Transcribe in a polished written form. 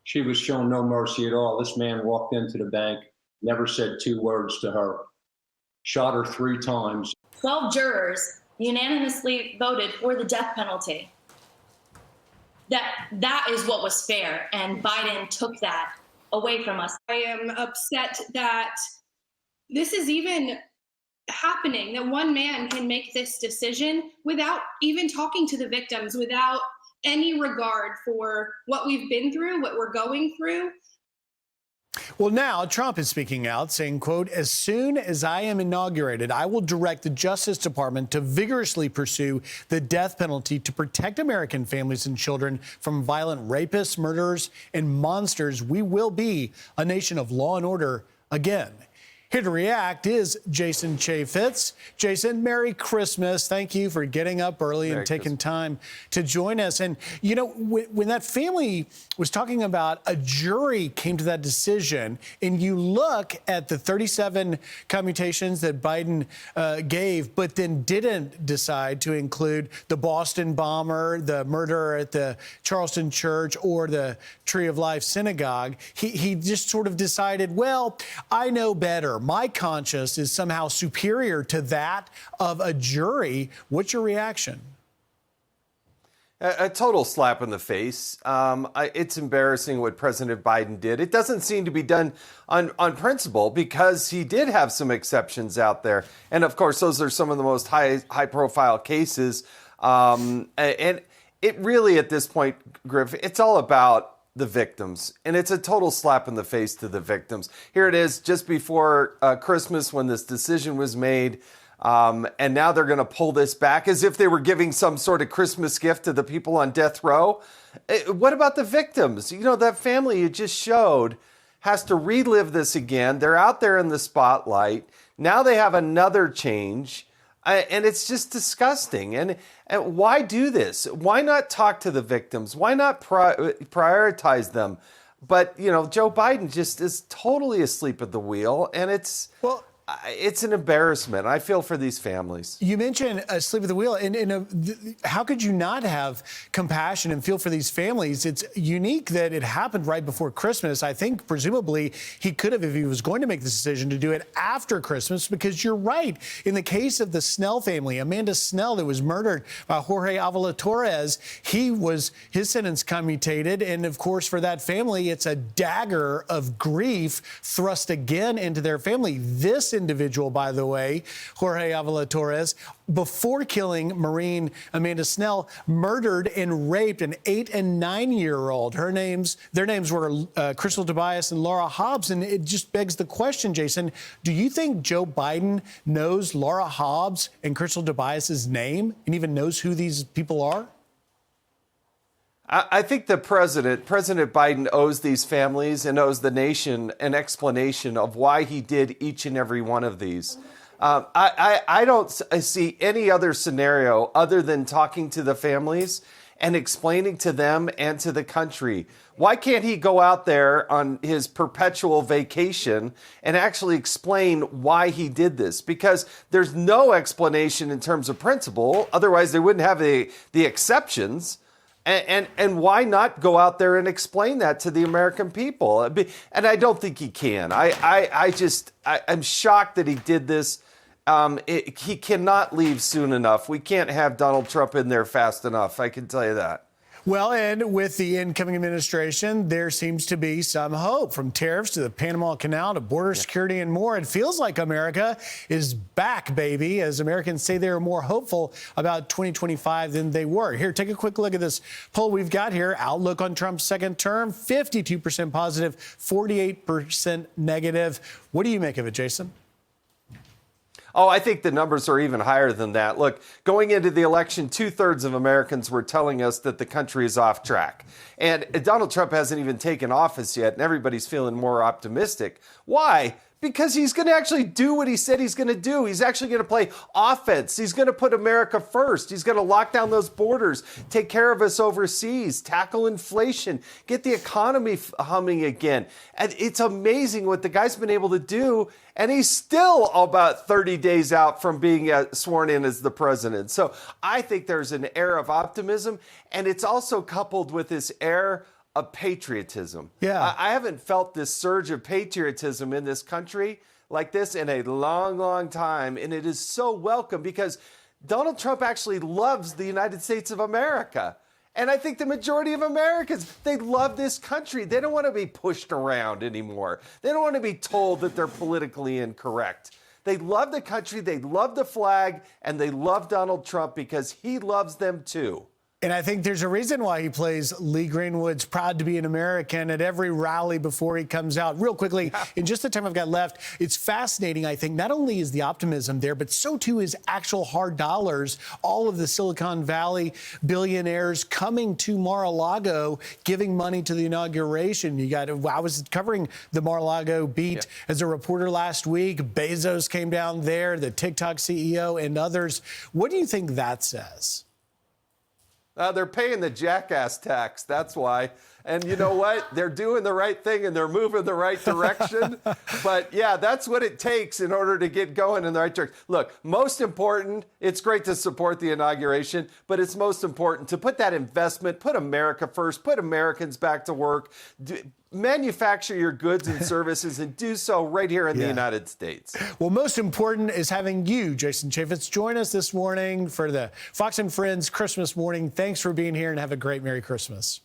She was shown no mercy at all. This man walked into the bank, never said two words to her, shot her 3 times. 12 jurors unanimously voted for the death penalty. That is what was fair, and Biden took that away from us. I am upset that this is even happening, that one man can make this decision without even talking to the victims, without any regard for what we've been through, what we're going through. Well, now Trump is speaking out, saying, quote, "As soon as I am inaugurated, I will direct the Justice Department to vigorously pursue the death penalty to protect American families and children from violent rapists, murderers, and monsters. We will be a nation of law and order again." Here to react is Jason Chaffetz. Jason, Merry Christmas. Thank you for getting up early and taking time to join us. And, you know, when that family was talking about a jury came to that decision, and you look at the 37 commutations that Biden gave, but then didn't decide to include the Boston bomber, the murderer at the Charleston Church, or the Tree of Life Synagogue, he just sort of decided, well, I know better. My conscience is somehow superior to that of a jury. What's your reaction? A total slap in the face. It's embarrassing what President Biden did. It doesn't seem to be done on principle, because he did have some exceptions out there. And of course, those are some of the most high profile cases. And it really, at this point, Griff, it's all about the victims. And it's a total slap in the face to the victims. Here it is just before Christmas when this decision was made. And now they're going to pull this back as if they were giving some sort of Christmas gift to the people on death row. What about the victims? You know, that family you just showed has to relive this again. They're out there in the spotlight. Now they have another change. And it's just disgusting. And why do this? Why not talk to the victims? Why not prioritize them? But, you know, Joe Biden just is totally asleep at the wheel. And it's an embarrassment. I feel for these families. You mentioned asleep at the wheel. And how could you not have compassion and feel for these families? It's unique that it happened right before Christmas. I think presumably he could have, if he was going to make this decision, to do it after Christmas, because you're right. In the case of the Snell family, Amanda Snell, that was murdered by Jorge Avila Torres, his sentence commutated. And of course, for that family, it's a dagger of grief thrust again into their family. This individual, by the way, Jorge Avila Torres, before killing Marine Amanda Snell, murdered and raped an 8- and 9-year-old. Their names were Crystal Tobias and Laura Hobbs. And it just begs the question, Jason, do you think Joe Biden knows Laura Hobbs and Crystal Tobias's name and even knows who these people are? I think the President Biden, owes these families and owes the nation an explanation of why he did each and every one of these. I don't see any other scenario other than talking to the families and explaining to them and to the country. Why can't he go out there on his perpetual vacation and actually explain why he did this? Because there's no explanation in terms of principle. Otherwise, they wouldn't have the exceptions. And why not go out there and explain that to the American people? And I don't think he can. I'm shocked that he did this. He cannot leave soon enough. We can't have Donald Trump in there fast enough. I can tell you that. Well, and with the incoming administration, there seems to be some hope, from tariffs to the Panama Canal to border security and more. It feels like America is back, baby, as Americans say they're more hopeful about 2025 than they were. Here, take a quick look at this poll we've got here. Outlook on Trump's second term, 52% positive, 48% negative. What do you make of it, Jason? Oh, I think the numbers are even higher than that. Look, going into the election, 2/3 of Americans were telling us that the country is off track. And Donald Trump hasn't even taken office yet, and everybody's feeling more optimistic. Why? Because he's going to actually do what he said he's going to do. He's actually going to play offense. He's going to put America first. He's going to lock down those borders, take care of us overseas, tackle inflation, get the economy humming again. And it's amazing what the guy's been able to do. And he's still about 30 days out from being sworn in as the president. So I think there's an air of optimism. And it's also coupled with this air of patriotism. Yeah. I haven't felt this surge of patriotism in this country like this in a long, long time. And it is so welcome because Donald Trump actually loves the United States of America. And I think the majority of Americans, they love this country. They don't want to be pushed around anymore. They don't want to be told that they're politically incorrect. They love the country, they love the flag, and they love Donald Trump because he loves them too. And I think there's a reason why he plays Lee Greenwood's Proud to be an American at every rally before he comes out. Real quickly, in just the time I've got left, it's fascinating, I think. Not only is the optimism there, but so too is actual hard dollars. All of the Silicon Valley billionaires coming to Mar-a-Lago, giving money to the inauguration. I was covering the Mar-a-Lago beat as a reporter last week. Bezos came down there, the TikTok CEO and others. What do you think that says? They're paying the jackass tax. That's why. And you know what? They're doing the right thing and they're moving the right direction. But yeah, that's what it takes in order to get going in the right direction. Look, most important, it's great to support the inauguration, but it's most important to put that investment, put America first, put Americans back to work, manufacture your goods and services and do so right here in the United States. Well, most important is having you, Jason Chaffetz, join us this morning for the Fox and Friends Christmas morning. Thanks for being here and have a great Merry Christmas.